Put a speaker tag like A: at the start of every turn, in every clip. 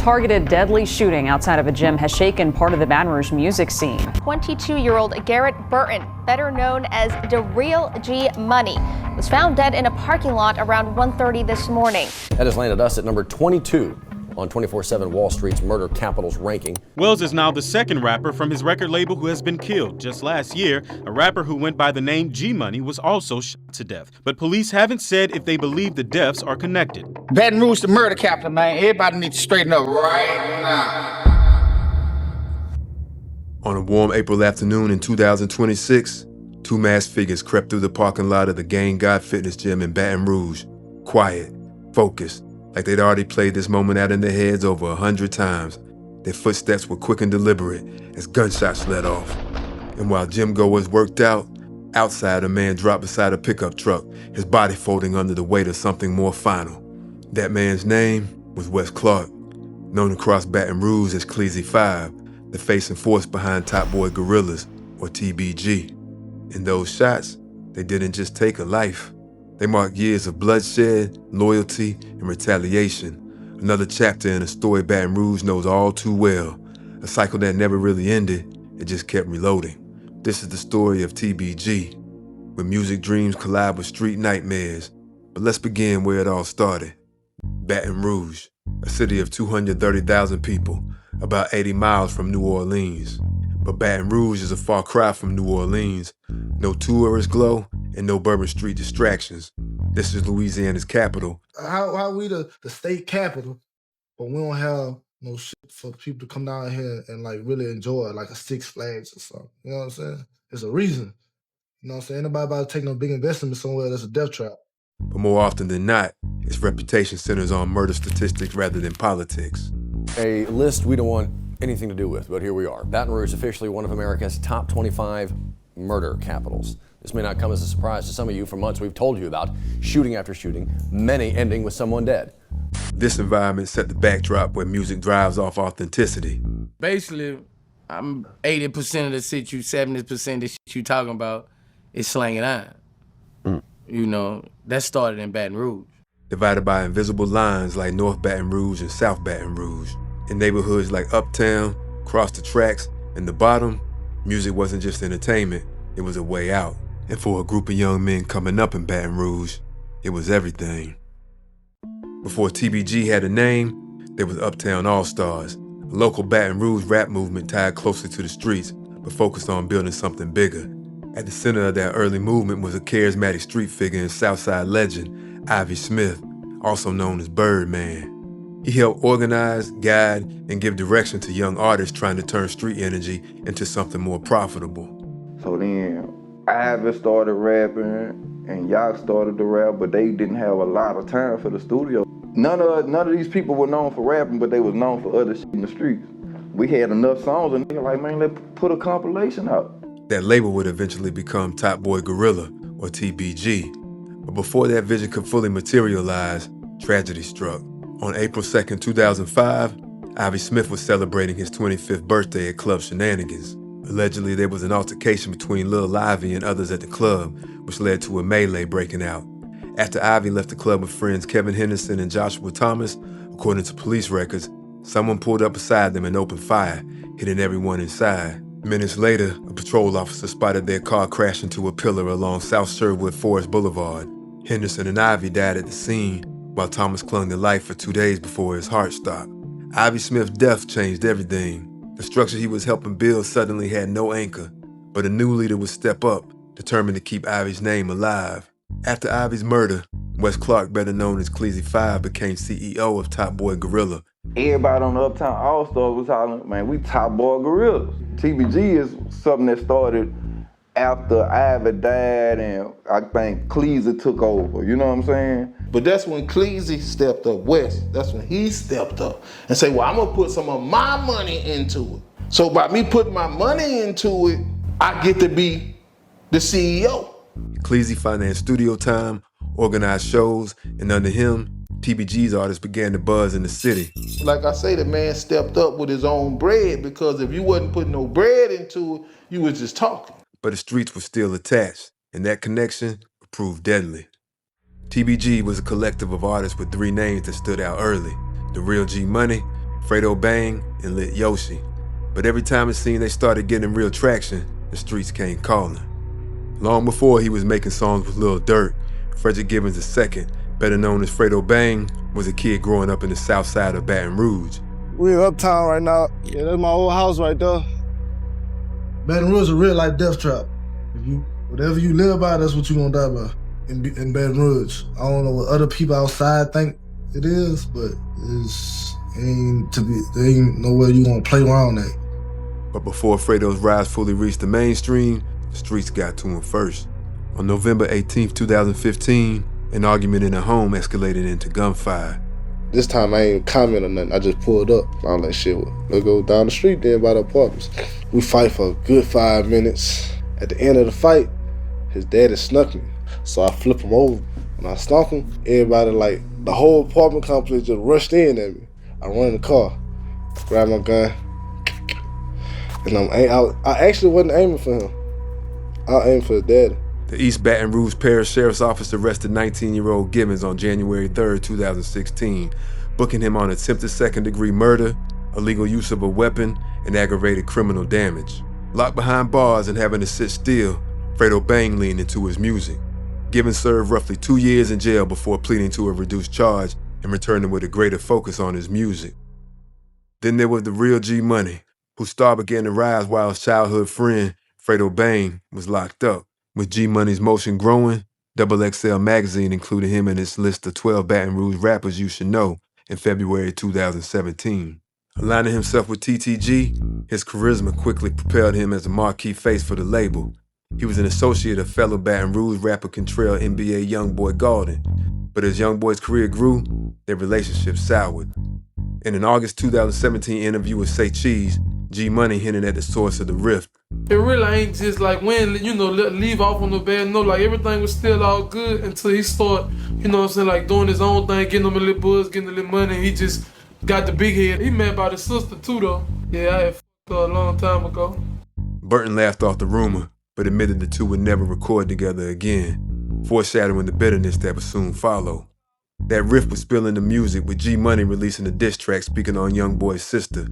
A: targeted deadly shooting outside of a gym has shaken part of the Baton Rouge music scene.
B: 22-year-old Garrett Burton, better known as the Real G Money, was found dead in a parking lot around 1:30 this morning.
C: That has landed us at number 22 on 24/7 Wall Street's murder capitals ranking.
D: Wells is now the second rapper from his record label who has been killed. Just last year, a rapper who went by the name G Money was also shot to death. But police haven't said if they believe the deaths are connected.
E: Baton Rouge, the murder capital, man. Everybody needs to straighten up right now.
F: On a warm April afternoon in 2026, two masked figures crept through the parking lot of the Gang God Fitness Gym in Baton Rouge. Quiet, focused, like they'd already played this moment out in their heads over 100 times. Their footsteps were quick and deliberate as gunshots let off. And while gym goers worked out, outside a man dropped beside a pickup truck, his body folding under the weight of something more final. That man's name was Wes Clark, known across Baton Rouge as Cleezy 5, the face and force behind Top Boy Gorillas, or TBG. In those shots, they didn't just take a life. They marked years of bloodshed, loyalty, and retaliation. Another chapter in a story Baton Rouge knows all too well. A cycle that never really ended, it just kept reloading. This is the story of TBG, where music dreams collide with street nightmares. But let's begin where it all started. Baton Rouge, a city of 230,000 people, about 80 miles from New Orleans. But Baton Rouge is a far cry from New Orleans. No tourist glow and no Bourbon Street distractions. This is Louisiana's capital.
G: How we the state capital, but we don't have no shit for people to come down here and like really enjoy it, like a Six Flags or something. You know what I'm saying? There's a reason. You know what I'm saying? Anybody about to take no big investment somewhere that's a death trap.
F: But more often than not, its reputation centers on murder statistics rather than politics.
C: A list we don't want anything to do with, but here we are. Baton Rouge is officially one of America's top 25 murder capitals. This may not come as a surprise to some of you. For months we've told you about shooting after shooting, many ending with someone dead.
F: This environment set the backdrop where music drives off authenticity.
H: Basically, I'm 80% of the shit 70% of the shit you talking about is slang and iron. You know, that started in Baton Rouge.
F: Divided by invisible lines like North Baton Rouge and South Baton Rouge. In neighborhoods like Uptown, Across the Tracks, and the Bottom, music wasn't just entertainment, it was a way out. And for a group of young men coming up in Baton Rouge, it was everything. Before TBG had a name, there was Uptown All-Stars, a local Baton Rouge rap movement tied closely to the streets, but focused on building something bigger. At the center of that early movement was a charismatic street figure and Southside legend, Ivy Smith, also known as Birdman. He helped organize, guide, and give direction to young artists trying to turn street energy into something more profitable.
I: So then, Ivy started rapping, and Yacht started to rap, but they didn't have a lot of time for the studio. None of these people were known for rapping, but they was known for other shit in the streets. We had enough songs, and they were like, man, let's put a compilation out.
F: That label would eventually become Top Boy Gorilla, or TBG. But before that vision could fully materialize, tragedy struck. On April 2nd, 2005, Ivy Smith was celebrating his 25th birthday at Club Shenanigans. Allegedly, there was an altercation between Lil Ivy and others at the club, which led to a melee breaking out. After Ivy left the club with friends Kevin Henderson and Joshua Thomas, according to police records, someone pulled up beside them and opened fire, hitting everyone inside. Minutes later, a patrol officer spotted their car crash into a pillar along South Sherwood Forest Boulevard. Henderson and Ivy died at the scene, while Thomas clung to life for 2 days before his heart stopped. Ivy Smith's death changed everything. The structure he was helping build suddenly had no anchor, but a new leader would step up, determined to keep Ivy's name alive. After Ivy's murder, Wes Clark, better known as Cleezy 5, became CEO of Top Boy Gorilla.
I: Everybody on the Uptown All-Stars was hollering, man, we Top Boy Gorillas. TBG is something that started after Ivy died and I think Cleezy took over, you know what I'm saying?
G: But that's when Cleezy stepped up, West. That's when he stepped up and said, well, I'm gonna put some of my money into it. So by me putting my money into it, I get to be the CEO.
F: Cleezy financed studio time, organized shows, and under him, TBG's artists began to buzz in the city.
G: Like I say, the man stepped up with his own bread, because if you wasn't putting no bread into it, you was just talking.
F: But the streets were still attached, and that connection proved deadly. TBG was a collective of artists with three names that stood out early: the Real G Money, Fredo Bang and Lil Yoshi. But every time it seemed they started getting real traction, the streets came calling. Long before he was making songs with Lil Durk, Frederick Gibbons II, better known as Fredo Bang, was a kid growing up in the south side of Baton Rouge.
G: We in Uptown right now. Yeah, that's my old house right there. Baton Rouge is a real life death trap. Whatever you live by, that's what you gonna die by in Baton Rouge. I don't know what other people outside think it is, but there ain't nowhere you gonna play around at.
F: But before Fredo's rise fully reached the mainstream, the streets got to him first. On November 18, 2015, an argument in a home escalated into gunfire.
G: This time I ain't comment or nothing, I just pulled up. I was like, shit, let's go down the street then by the apartments. We fight for a good 5 minutes. At the end of the fight, his daddy snuck me. So I flip him over. When I stunk him, everybody, like, the whole apartment complex just rushed in at me. I run in the car, grab my gun, and I actually wasn't aiming for him. I aimed for his daddy.
F: The East Baton Rouge Parish Sheriff's Office arrested 19-year-old Gibbons on January 3, 2016, booking him on attempted second-degree murder, illegal use of a weapon, and aggravated criminal damage. Locked behind bars and having to sit still, Fredo Bang leaned into his music. Gibbons served roughly 2 years in jail before pleading to a reduced charge and returning with a greater focus on his music. Then there was the real G Money, whose star began to rise while his childhood friend, Fredo Bang, was locked up. With G Money's motion growing, XXL magazine included him in its list of 12 Baton Rouge rappers you should know in February 2017. Aligning himself with TTG, his charisma quickly propelled him as a marquee face for the label. He was an associate of fellow Baton Rouge rapper Contrail NBA Youngboy Golden, but as Youngboy's career grew, their relationship soured. In an August 2017 interview with Say Cheese, G Money hinted at the source of the rift.
J: It really ain't just like when, leave off on the bad note. Like everything was still all good until he started, like doing his own thing, getting him a little buzz, getting a little money. He just got the big head. He mad about his sister too though. Yeah, I had f***ed her a long time ago.
F: Burton laughed off the rumor, but admitted the two would never record together again, foreshadowing the bitterness that would soon follow. That rift would spill into music, with G Money releasing a diss track speaking on Youngboy's sister.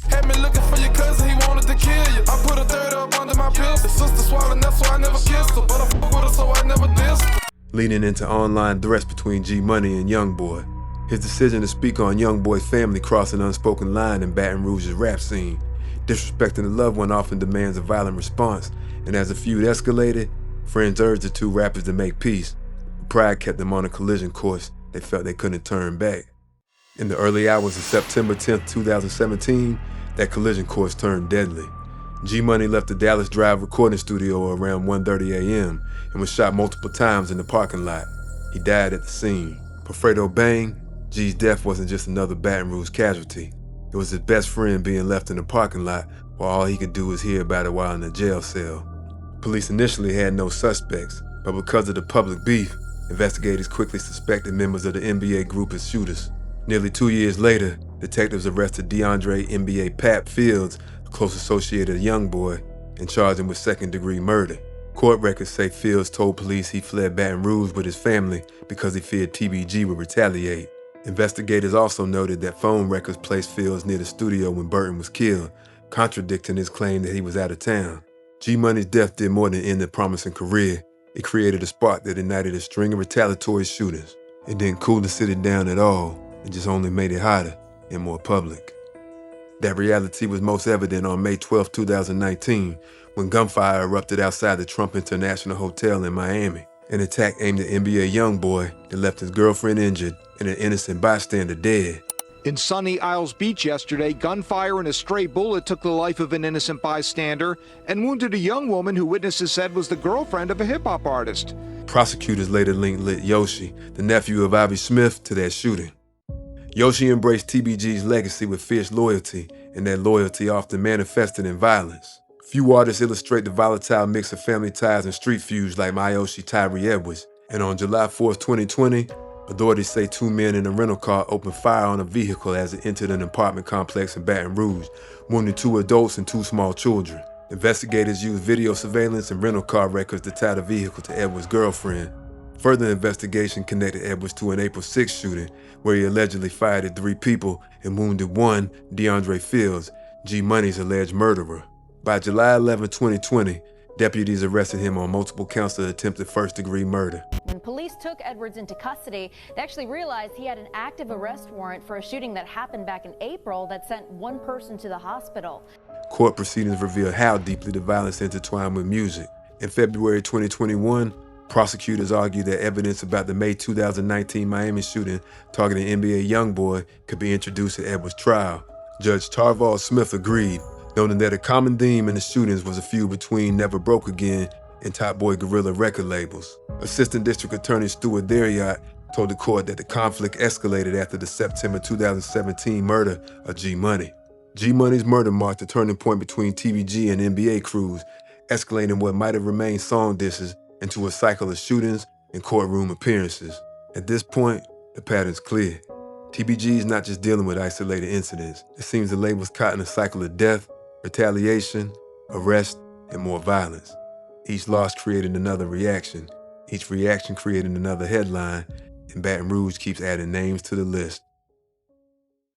K: Had me looking for your cousin, he wanted to kill you. I put a third up under my pills. His sister swallowed, that's why I never kissed her. But I fuck with her, so I never dissed her.
F: Leading into online threats between G Money and Youngboy. His decision to speak on Youngboy's family crossed an unspoken line in Baton Rouge's rap scene. Disrespecting a loved one often demands a violent response, and as the feud escalated, friends urged the two rappers to make peace. Pride kept them on a collision course they felt they couldn't turn back. In the early hours of September 10, 2017, that collision course turned deadly. G Money left the Dallas Drive recording studio around 1:30 a.m. and was shot multiple times in the parking lot. He died at the scene. For Fredo Bang, G's death wasn't just another Baton Rouge casualty. It was his best friend being left in the parking lot while all he could do was hear about it while in a jail cell. Police initially had no suspects, but because of the public beef, investigators quickly suspected members of the NBA group as shooters. Nearly 2 years later, detectives arrested DeAndre NBA Pap Fields, a close associate of Youngboy, and charged him with second-degree murder. Court records say Fields told police he fled Baton Rouge with his family because he feared TBG would retaliate. Investigators also noted that phone records placed Fields near the studio when Burton was killed, contradicting his claim that he was out of town. G Money's death did more than end a promising career. It created a spark that ignited a string of retaliatory shootings. It didn't cool the city down at all. It just only made it hotter and more public. That reality was most evident on May 12, 2019, when gunfire erupted outside the Trump International Hotel in Miami. An attack aimed at NBA Youngboy that left his girlfriend injured and an innocent bystander dead.
L: In sunny Isles Beach yesterday, gunfire and a stray bullet took the life of an innocent bystander and wounded a young woman who witnesses said was the girlfriend of a hip-hop artist.
F: Prosecutors later linked Lil Yoshi, the nephew of Ivy Smith, to that shooting. Yoshi embraced TBG's legacy with fierce loyalty, and that loyalty often manifested in violence. Few artists illustrate the volatile mix of family ties and street feuds like Yoshi Tyree Edwards. And on July 4, 2020, authorities say 2 men in a rental car opened fire on a vehicle as it entered an apartment complex in Baton Rouge, wounding 2 adults and 2 small children. Investigators used video surveillance and rental car records to tie the vehicle to Edwards' girlfriend. Further investigation connected Edwards to an April 6th shooting where he allegedly fired at 3 people and wounded one, DeAndre Fields, G Money's alleged murderer. By July 11, 2020, deputies arrested him on multiple counts of attempted first-degree murder.
M: When police took Edwards into custody, they actually realized he had an active arrest warrant for a shooting that happened back in April that sent one person to the hospital.
F: Court proceedings revealed how deeply the violence intertwined with music. In February 2021, prosecutors argued that evidence about the May 2019 Miami shooting targeting NBA YoungBoy could be introduced at Edwards' trial. Judge Tarval Smith agreed, noting that a common theme in the shootings was a feud between Never Broke Again and Top Boy Gorilla record labels. Assistant District Attorney Stuart Derriott told the court that the conflict escalated after the September 2017 murder of G Money. G Money's murder marked a turning point between TBG and NBA crews, escalating what might have remained song disses into a cycle of shootings and courtroom appearances. At this point, the pattern's clear. TBG is not just dealing with isolated incidents. It seems the label's caught in a cycle of death, retaliation, arrest, and more violence. Each loss created another reaction. Each reaction created another headline, and Baton Rouge keeps adding names to the list.